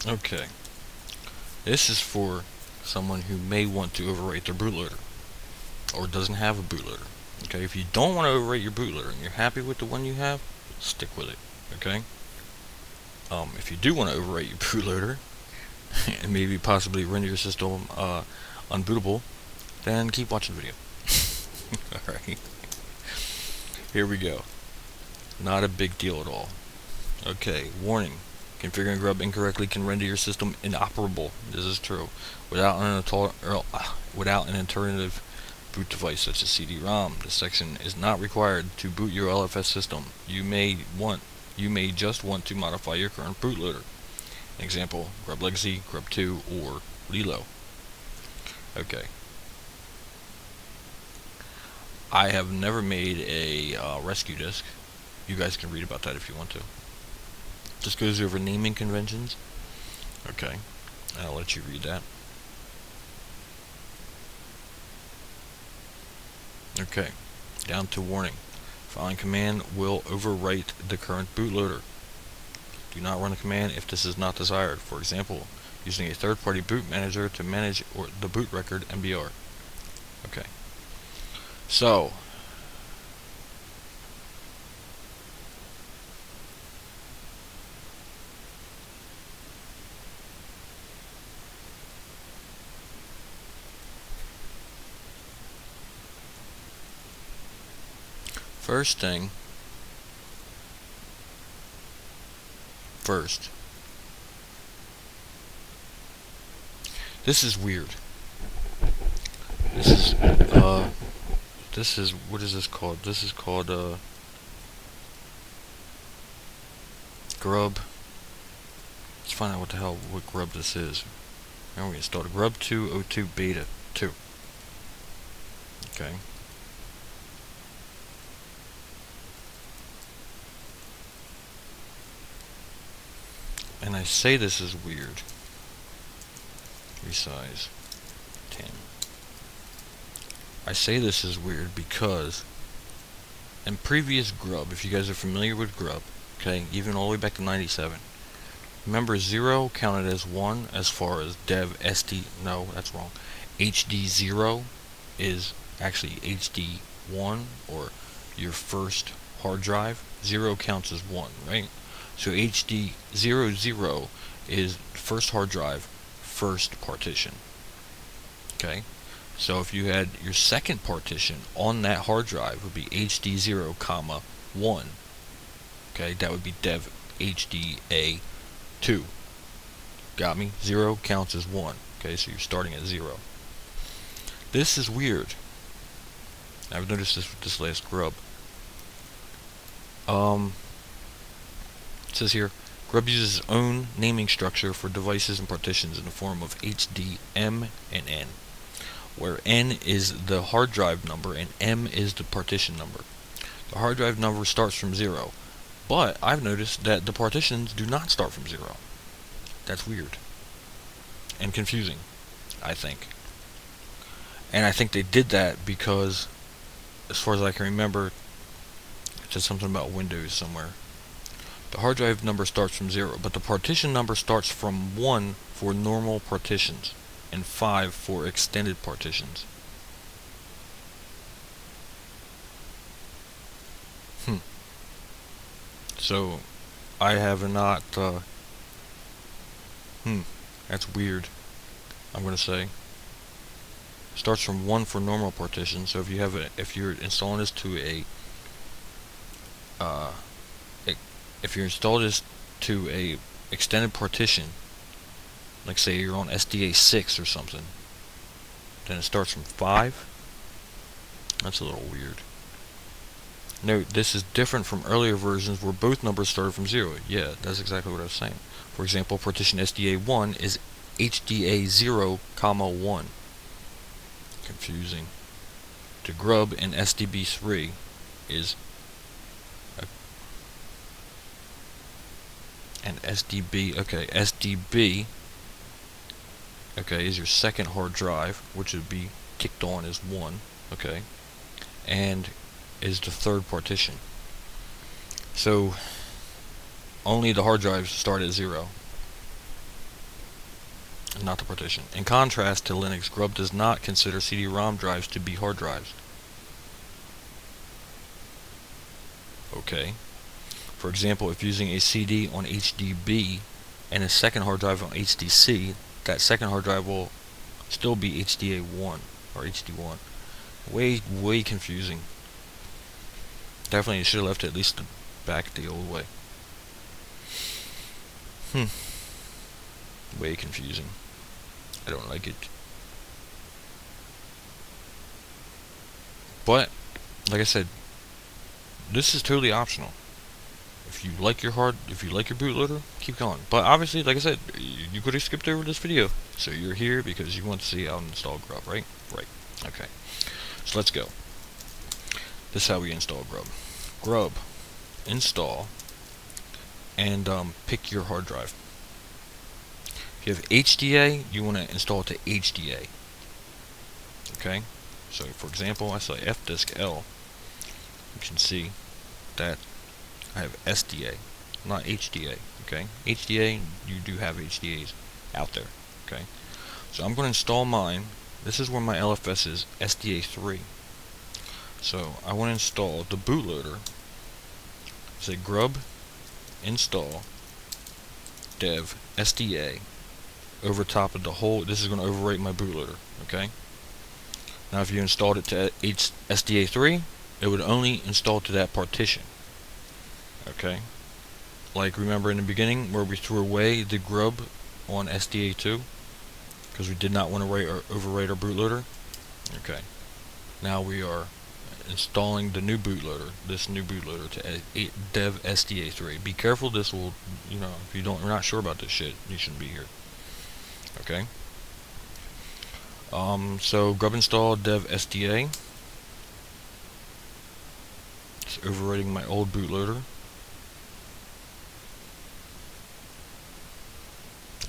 Okay, this is for someone who may want to overwrite their bootloader or doesn't have a bootloader. Okay, if you don't want to overwrite your bootloader and you're happy with the one you have, stick with it. Okay. If you do want to overwrite your bootloader and maybe possibly render your system unbootable, then keep watching the video. Alright, here we go. Not a big deal at all. Okay, warning. Configuring grub incorrectly can render your system inoperable. This is true. Without an alternative boot device such as CD-ROM, this section is not required to boot your LFS system. You may just want to modify your current bootloader. Example, Grub Legacy, Grub 2, or Lilo. Okay. I have never made a rescue disk. You guys can read about that if you want to. Just goes over naming conventions. Okay, I'll let you read that. Okay, down to warning. Following command will overwrite the current bootloader. Do not run the command if this is not desired. For example, using a third-party boot manager to manage the boot record MBR. Okay, so first, this is weird. This is what is this called? This is called grub. Let's find out what grub this is. Now we installed grub 202 beta 2. Okay. And I say this is weird. Resize 10. I say this is weird because in previous grub, if you guys are familiar with grub, okay, even all the way back to 97, remember 0 counted as 1 as far as dev SD, no, that's wrong. HD 0 is actually HD 1, or your first hard drive. 0 counts as 1, right? So HD 00 is first hard drive, first partition. Okay? So if you had your second partition on that hard drive would be HD 0, 1. Okay, that would be dev HDA 2. Got me? 0 counts as 1. Okay, so you're starting at 0. This is weird. I've noticed this with this last grub. It says here, grub uses its own naming structure for devices and partitions in the form of HD, M, and N, where N is the hard drive number and M is the partition number. The hard drive number starts from 0, but I've noticed that the partitions do not start from 0. That's weird and confusing, I think. And I think they did that because, as far as I can remember, it said something about Windows somewhere. The hard drive number starts from 0, but the partition number starts from 1 for normal partitions and 5 for extended partitions. So, I have not, that's weird, I'm going to say. Starts from 1 for normal partition, so if you're installing this to if you're installed this to a extended partition, like say you're on SDA 6 or something, then it starts from 5. That's a little weird. Note, this is different from earlier versions where both numbers started from 0. Yeah, that's exactly what I was saying. For example, partition SDA 1 is HDA 0, 1. Confusing. To grub in SDB 3 is and SDB, okay, SDB, okay, is your second hard drive, which would be kicked on as 1, okay, and is the third partition. So, only the hard drives start at 0. not the partition. In contrast to Linux, Grub does not consider CD-ROM drives to be hard drives. Okay. For example, if using a CD on HDB and a second hard drive on HDC, that second hard drive will still be HDA1 or HD1. Way confusing. Definitely you should have left it at least back the old way. Way confusing. I don't like it. But, like I said, this is totally optional. If you like your bootloader, keep going. But obviously, like I said, you could have skipped over this video. So you're here because you want to see how to install Grub, right? Right. Okay. So let's go. This is how we install Grub. Grub, install, and pick your hard drive. If you have HDA, you want to install it to HDA. Okay. So for example, I say fdisk L. You can see that I have SDA, not HDA. Okay, HDA, you do have HDAs out there. Okay, so I'm going to install mine. This is where my LFS is, SDA3. So I want to install the bootloader. Say grub install dev SDA over top of the whole. This is going to overwrite my bootloader. Okay. Now if you installed it to SDA3, it would only install to that partition. Okay, like remember in the beginning where we threw away the grub on SDA2 because we did not want to overwrite our bootloader. Okay, now we are installing the new bootloader, this new bootloader to dev SDA3. Be careful, this will, if you're not sure about this shit, you shouldn't be here. Okay. So grub install dev SDA. It's overwriting my old bootloader.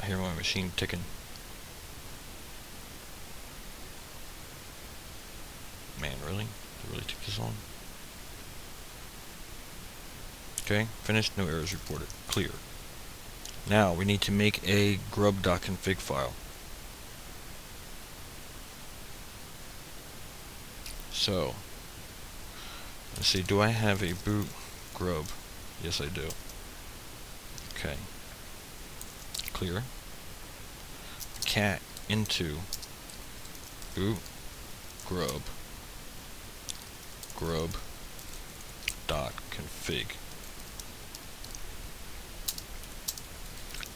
I hear my machine ticking. Man, really? Did it really take this long? Okay, finished, no errors reported. Clear. Now we need to make a grub.config file. So, let's see, do I have a boot grub? Yes, I do. Okay. Clear. Cat into boot grub dot config.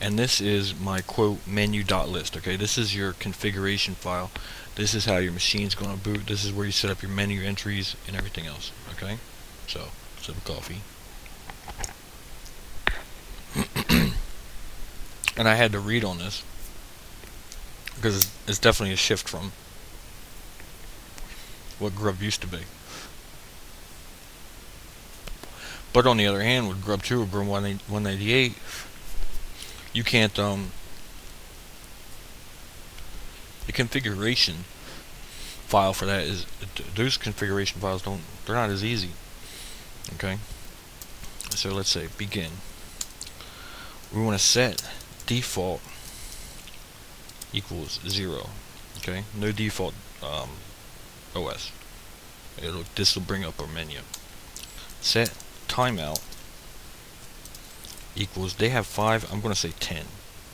And this is my quote menu.list. Okay, this is your configuration file. This is how your machine's going to boot. This is where you set up your menu entries and everything else. Okay, so sip of coffee. And I had to read on this because it's definitely a shift from what grub used to be. But on the other hand, with grub 2 or grub 198, you can't the configuration file for that is, those configuration files they're not as easy. Okay, so let's say begin. We want to set default equals 0. Okay, no default OS. This will bring up our menu. Set timeout equals, they have 5, I'm going to say 10.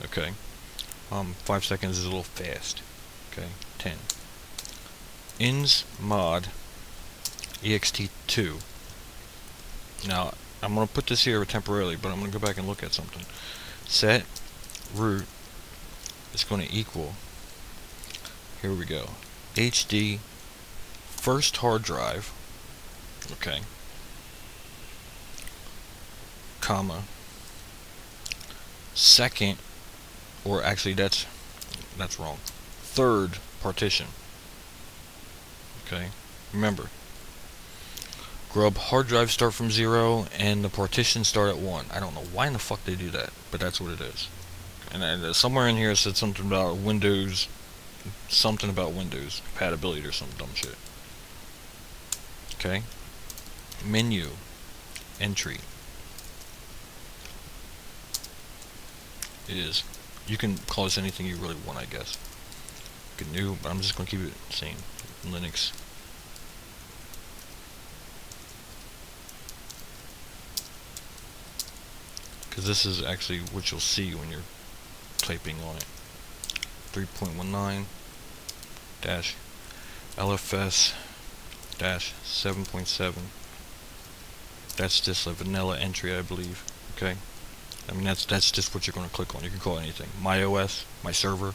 Okay, 5 seconds is a little fast. Okay, 10. Ins mod ext2. Now I'm going to put this here temporarily, but I'm going to go back and look at something. Set root is going to equal, here we go, HD first hard drive, okay, comma, second, or actually that's wrong, third partition. Okay, remember, grub hard drive start from 0 and the partitions start at 1. I don't know why in the fuck they do that, but that's what it is. And somewhere in here it said something about Windows, compatibility or some dumb shit. Okay, menu entry is You can call this anything you really want, I guess. GNU, but I'm just gonna keep it same. Linux. Because this is actually what you'll see when you're typing on it. 3.19 dash LFS dash 7.7. That's just a vanilla entry, I believe. Okay. I mean, that's just what you're going to click on. You can call it anything. My OS, my server.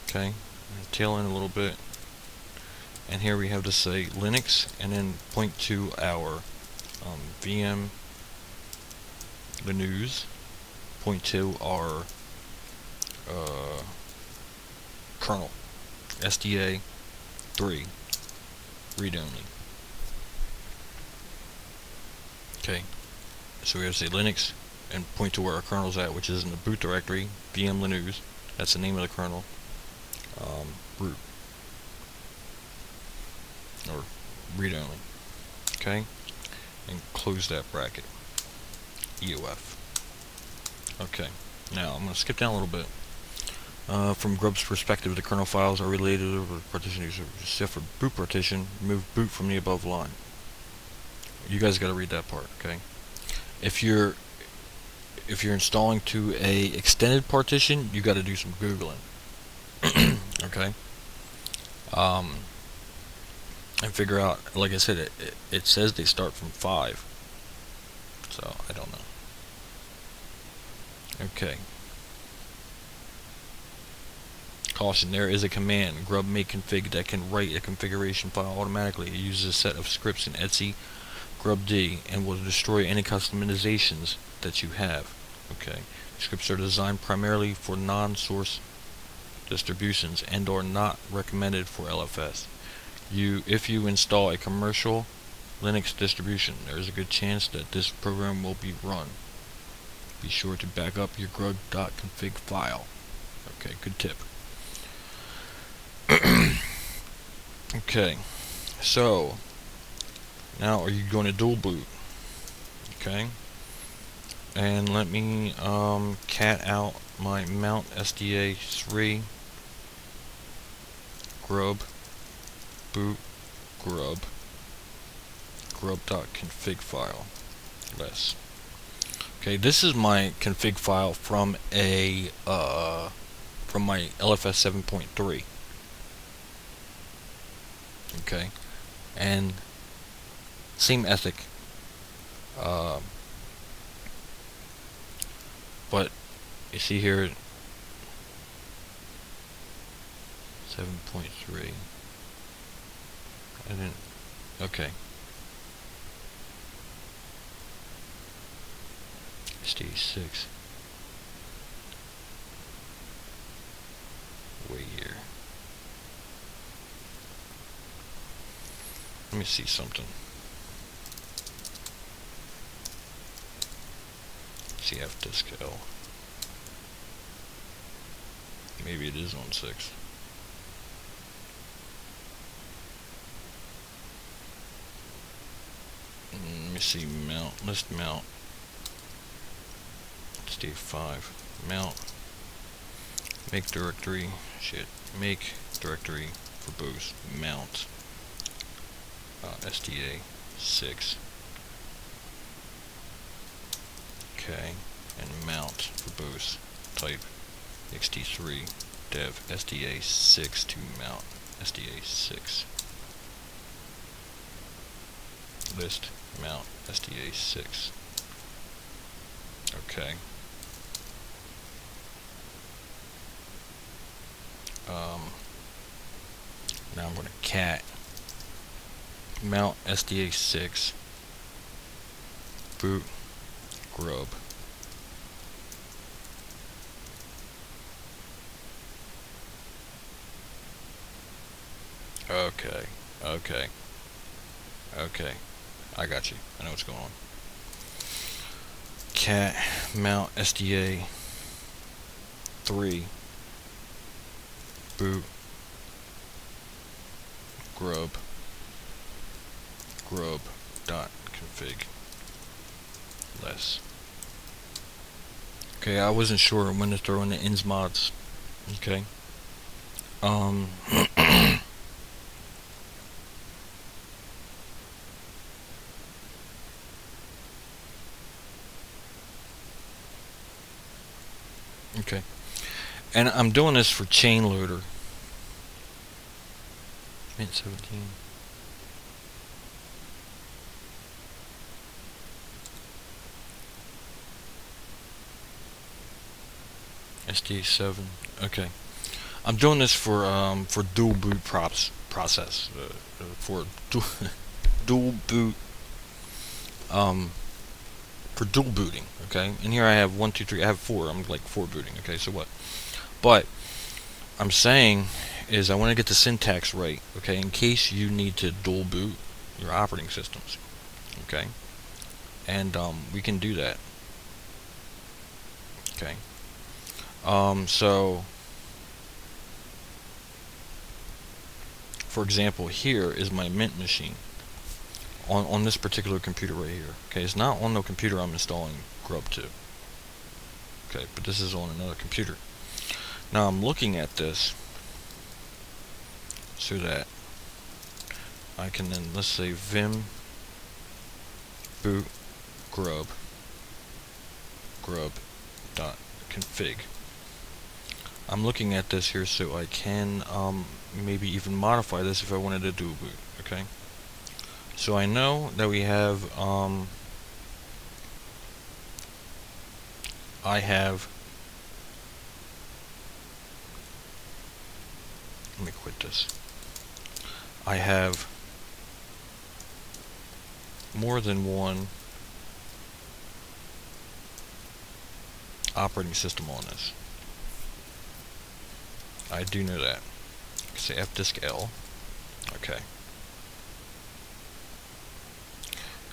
Okay. Tail in a little bit. And here we have to say Linux, and then point to our VM Linux. Point to our kernel, SDA 3, read only. Okay. So we have to say Linux and point to where our kernel's at, which is in the boot directory, VM Linux. That's the name of the kernel. Root. Or read only. Okay? And close that bracket. EOF. Okay. Now I'm going to skip down a little bit. From Grub's perspective, the kernel files are related to the partition user. Except for boot partition, remove boot from the above line. You guys got to read that part, okay? If you're installing to a extended partition, you got to do some googling. Okay? And figure out, like I said, it says they start from 5. So, I don't know. Okay. Caution, there is a command, grub make config, that can write a configuration file automatically. It uses a set of scripts in etc grubd and will destroy any customizations that you have. Okay. Scripts are designed primarily for non-source distributions and are not recommended for LFS. If you install a commercial Linux distribution, there is a good chance that this program will be run. Be sure to back up your grub.config file. Okay, good tip. Okay, so now are you going to dual boot? Okay, and let me cat out my mount SDA 3 grub boot grub.config file less. Okay, this is my config file from from my LFS 7.3. Okay, and same ethic, but you see here 7.3. I didn't. Okay. Stage 6. Way here. Let me see something. CF disk L. Maybe it is on 6. Let me see, mount, list mount. Stage 5. Mount. Make directory. Shit. Make directory for both. Mount. SDA 6. Okay. And mount for both. Type xt3 dev SDA 6 to mount SDA 6. List mount SDA 6. Okay. Now I'm going to cat mount SDA 6 boot grub. Okay. I got you. I know what's going on. Cat mount SDA 3 boot grub dot config less. Okay, I wasn't sure when to throw in the ins mods. Okay. Um. Okay. And I'm doing this for chain loader. Mint 17. SD7. Okay. I'm doing this for dual boot process. For dual boot um for dual booting. Okay. And here I have 1, 2, 3. I have 4. I'm like 4 booting. Okay. So what? But I'm saying is I want to get the syntax right. Okay. In case you need to dual boot your operating systems. Okay. And we can do that. Okay. So for example, here is my Mint machine on this particular computer right here. Okay, it's not on the computer I'm installing Grub to. Okay, but this is on another computer. Now I'm looking at this so that I can then, let's say, vim boot grub dot config. I'm looking at this here so I can maybe even modify this if I wanted to do a boot. Okay, so I know that we have I have, let me quit this. I have more than one operating system on this. I do know that. Say fdisk L. Okay.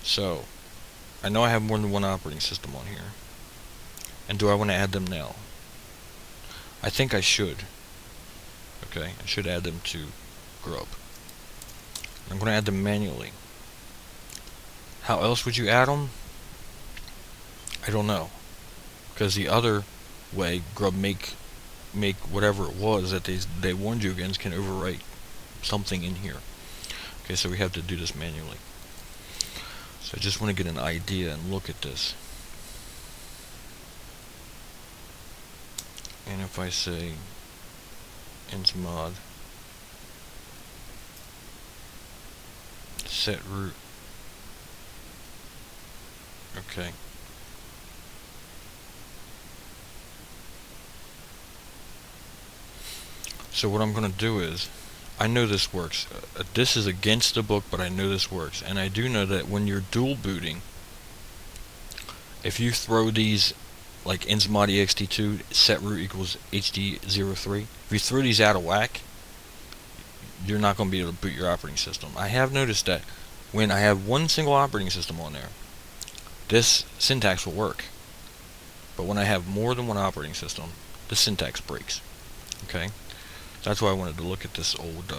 So I know I have more than one operating system on here. And do I want to add them now? I think I should. Okay, I should add them to Grub. I'm going to add them manually. How else would you add them? I don't know. Because the other way, Grub make whatever it was that they warned you against can overwrite something in here. Okay, so we have to do this manually. So I just want to get an idea and look at this. And if I say insmod set root, okay. So what I'm going to do is, I know this works. This is against the book, but I know this works. And I do know that when you're dual booting, if you throw these, like insmod ext2 set root equals hd03, if you throw these out of whack, you're not going to be able to boot your operating system. I have noticed that when I have one single operating system on there, this syntax will work. But when I have more than one operating system, the syntax breaks. Okay? That's why I wanted to look at this old,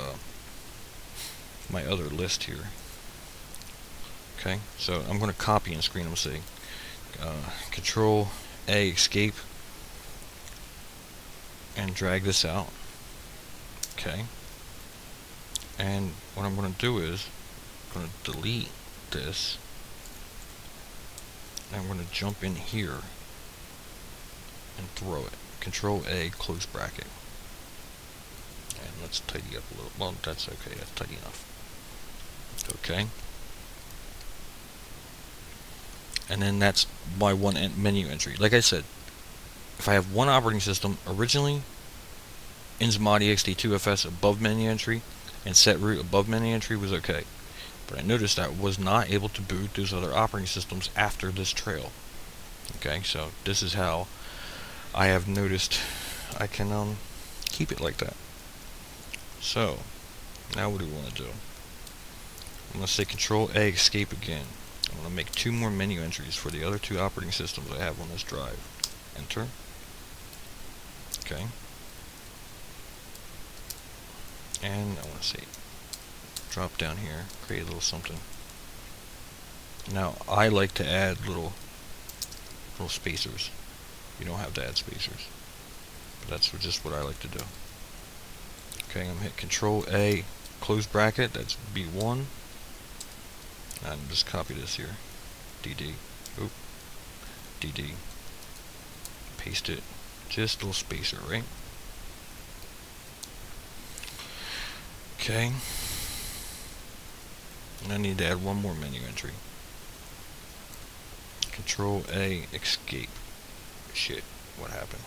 my other list here. Okay, so I'm going to copy and screen them, see. Control A, escape, and drag this out. Okay. And what I'm going to do is, I'm going to delete this. And I'm going to jump in here and throw it. Control A, close bracket. And let's tidy up a little. Well, that's okay. That's tidy enough. Okay. And then that's my one menu entry. Like I said, if I have one operating system, originally insmod ext2fs above menu entry and set root above menu entry was okay. But I noticed that I was not able to boot those other operating systems after this trail. Okay, so this is how I have noticed I can keep it like that. So now what do we want to do? I'm going to say Control A, escape again. I'm going to make 2 more menu entries for the other 2 operating systems I have on this drive. Enter. Okay. And I want to say drop down here, create a little something. Now I like to add little spacers. You don't have to add spacers. But that's just what I like to do. Okay, I'm gonna hit Control A, close bracket, that's B1. And just copy this here. DD. Oop. DD. Paste it. Just a little spacer, right? Okay. And I need to add one more menu entry. Control A, escape. Shit, what happened?